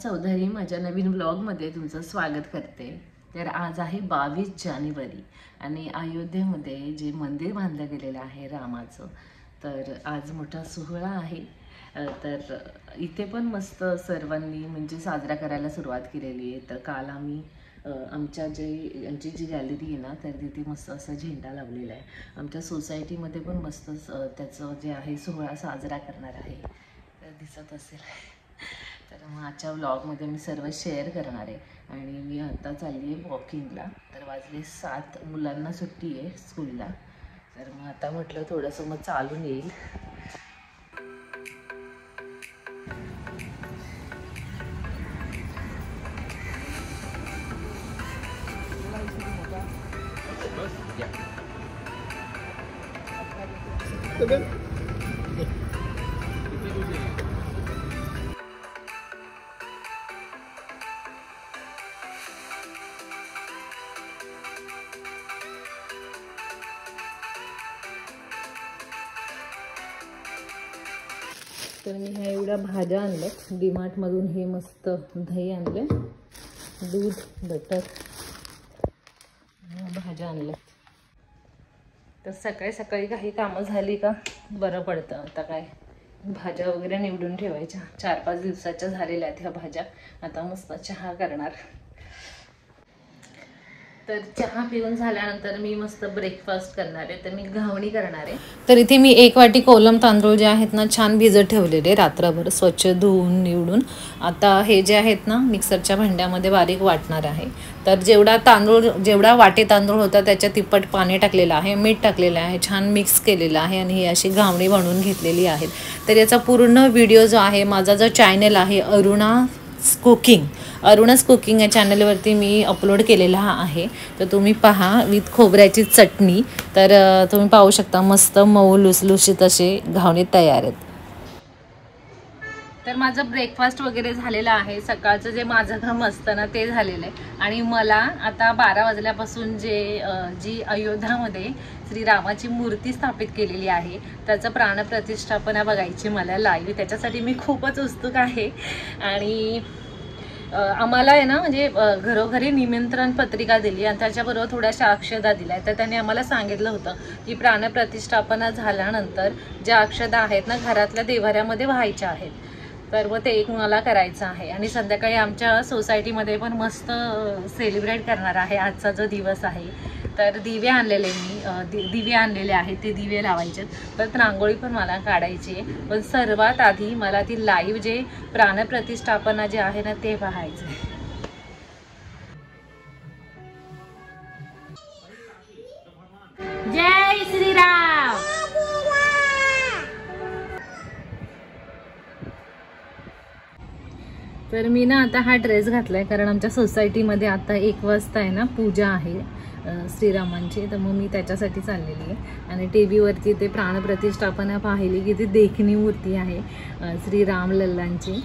चौधरी माझ्या नवीन व्लॉगमध्ये तुमचं स्वागत करते। तर आज आहे 22 जानेवारी आणि अयोध्येमध्ये जे मंदिर बांधलं गेलेलं आहे रामाचं, तर आज मोठा सोहळा आहे। तर इथे पण मस्त सर्वांनी म्हणजे साजरा करायला सुरुवात केलेली आहे। तर काल आम्ही आमची जी गॅलरी आहे ना, तर तिथे मस्त असा झेंडा लावलेला आहे। आमच्या सोसायटीमध्ये पण मस्त त्याचं जे आहे सोहळा साजरा करणार आहे, तर दिसत असेल। तर मग आजच्या व्लॉगमध्ये मी सर्व शेअर करणार आहे आणि मी आता चालली आहे वॉकिंगला। तर वाजले 7, मुलांना सुट्टी आहे स्कूलला, तर मग आता म्हटलं थोडंसं मग चालून येईल। तर मी ह्या एवढ्या भाज्या आणल्यात डीमार्टमधून। हे मस्त दही आणले, दूध, बटर, भाज्या आणल्यात। तर सकाळी सकाळी काही कामं झाली का बरं पडतं। आता काय भाज्या वगैरे निवडून ठेवायच्या, 4-5 दिवसाच्या झालेल्या आहेत ह्या भाज्या। आता मस्त चहा करणार। तर चहा पिऊन झाल्यानंतर मी मस्त ब्रेकफास्ट करणार आहे। तर मी घावणी करणार आहे। तर इथे मी 1 वाटी कोलम तांदूळ जे आहेत ना छान भिजत ठेवलेले रात्रभर, स्वच्छ धुवून निवडून। आता हे जे आहेत ना मिक्सरच्या भांड्यामध्ये बारीक वाटणार आहे। तर जेवढा वाटे तांदूळ होता त्याच्या तिप्पट पाणी टाकलेलं आहे, मीठ टाकलेलं आहे, छान मिक्स केलेलं आहे आणि ही अशी घावणी बनवून घेतलेली आहे। तर याचा पूर्ण व्हिडिओ जो आहे, माझा जो चॅनल आहे अरुणास कुकिंग या चॅनलवरती मी अपलोड केलेला आहे। तर तुम्ही पहा, विथ खोबऱ्याची चटणी। तर तुम्ही पाहू शकता मस्त मऊ लुसलुशीत असे घावणे तयार आहेत। तर माझं ब्रेकफास्ट वगैरे झालेलं आहे। सकाळचं जे माझं काम असतं ना ते झालेलं आहे आणि मला आता 12 वाजल्यापासून जी अयोध्यामध्ये श्रीरामाची मूर्ती स्थापित केलेली आहे त्याचं प्राणप्रतिष्ठापना बघायची मला लाईव्ह। त्याच्यासाठी मी खूपच उत्सुक आहे आणि आम्हाला आहे ना म्हणजे घरोघरी निमंत्रण पत्रिका दिली आणि त्याच्याबरोबर थोड्याशा अक्षदा दिल्या। तर त्यांनी आम्हाला सांगितलं होतं की प्राणप्रतिष्ठापना झाल्यानंतर ज्या अक्षदा आहेत ना घरातल्या देव्हाऱ्यामध्ये व्हायच्या आहेत, तर मग ते एक मला करायचं आहे। आणि संध्याकाळी आमच्या सोसायटीमध्ये पण मस्त सेलिब्रेट करणार आहे आजचा जो दिवस आहे। तर दिवे आणलेले दिवे आणलेले आहेत, ते दिवे लावायचे। तर रांगोळी पण मला काढायची आहे, पण सर्वात आधी मला ती लाईव्ह जे प्राणप्रतिष्ठापना जे आहे ना ते पाहायचं आहे। जय श्रीराम। तर मी ना आता हा ड्रेस घातलाय कारण आमच्या सोसायटीमध्ये आता 1 वाजता आहे ना पूजा आहे श्रीरामांची। तर मग मी त्याच्यासाठी चाललेली आहे आणि TV वरती ते प्राणप्रतिष्ठापना पाहिली की ती देखणी मूर्ती आहे श्रीराम लल्लांची।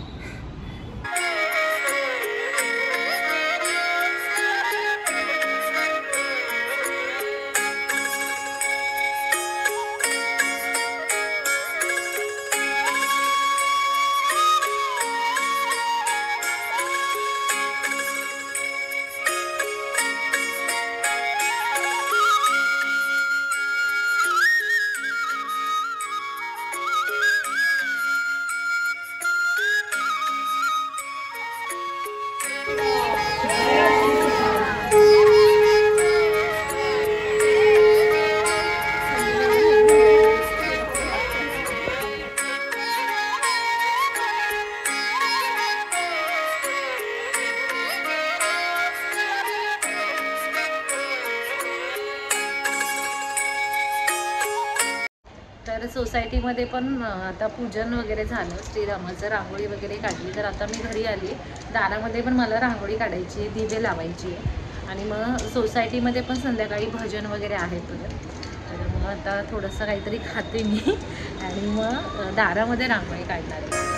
तर सोसायटीमध्ये पण आता पूजन वगैरे झालं श्रीरामाचं, रांगोळी वगैरे काढली। तर आता मी घरी आली, दारामध्ये पण मला रांगोळी काढायची आहे, दिवे लावायची आहे आणि मग सोसायटीमध्ये पण संध्याकाळी भजन वगैरे आहे। तर मग आता थोडंसं काहीतरी खाते मी आणि मग दारामध्ये रांगोळी काढणार आहे।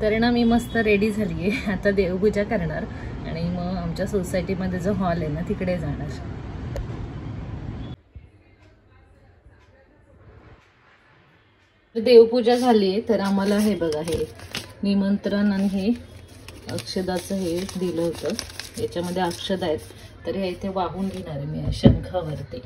तर ना मी मस्त रेडी झाली आहे, आता देवपूजा करणार आणि मग आमच्या सोसायटीमध्ये जो हॉल आहे ना तिकडे जाणार. देवपूजा झाली आहे तर आम्हाला हे बघा हे निमंत्रण आणि हे अक्षदाचं हे दिलं होतं. याच्यामध्ये अक्षद आहेत तर हे इथे वाहून घेणार आहे मी शंखावरती.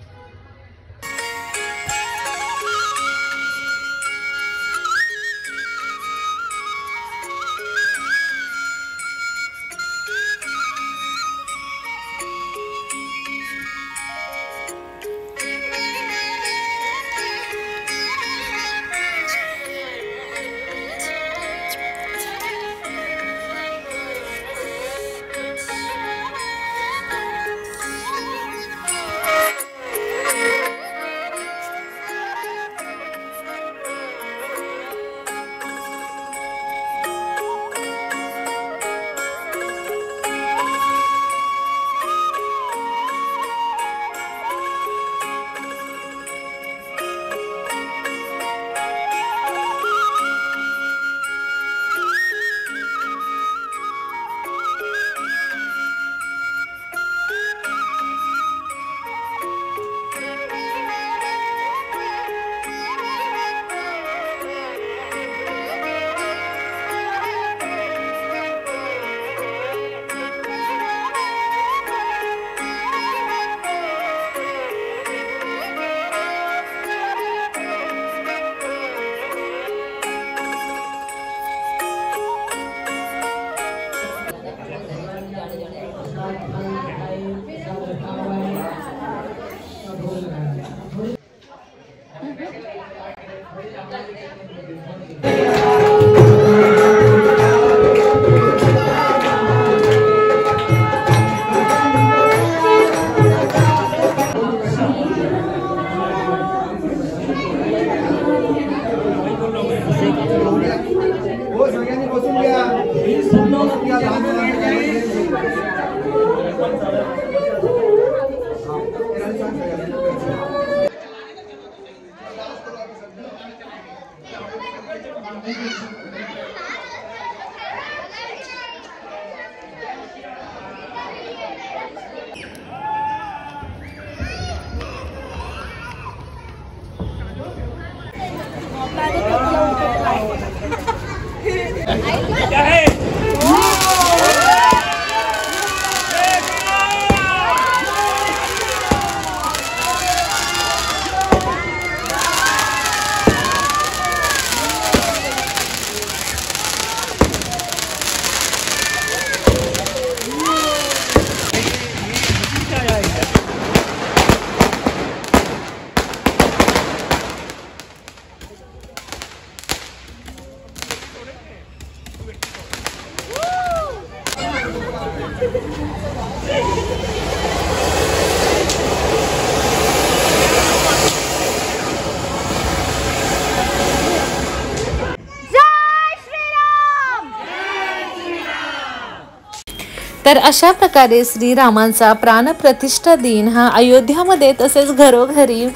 तर अशा प्रकारे श्रीरामांचा प्राणप्रतिष्ठा दिन हा अयोध्यामध्ये तसेच घरोघरी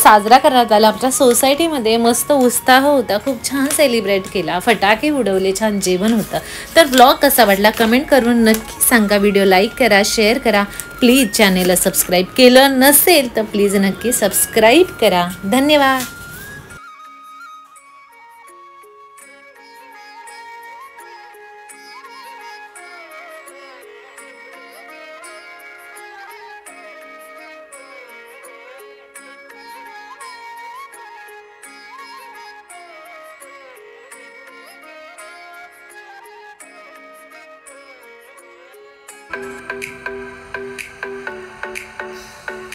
साजरा करण्यात आला. आमच्या सोसायटीमध्ये मस्त उत्साह होता, खूप छान सेलिब्रेट केला, फटाके उडवले, छान जेवण होतं. तर ब्लॉग कसा वाटला कमेंट करून नक्की सांगा. व्हिडिओ लाईक करा, शेअर करा. प्लीज चॅनेलला सबस्क्राईब केलं नसेल तर प्लीज नक्की सबस्क्राईब करा. धन्यवाद.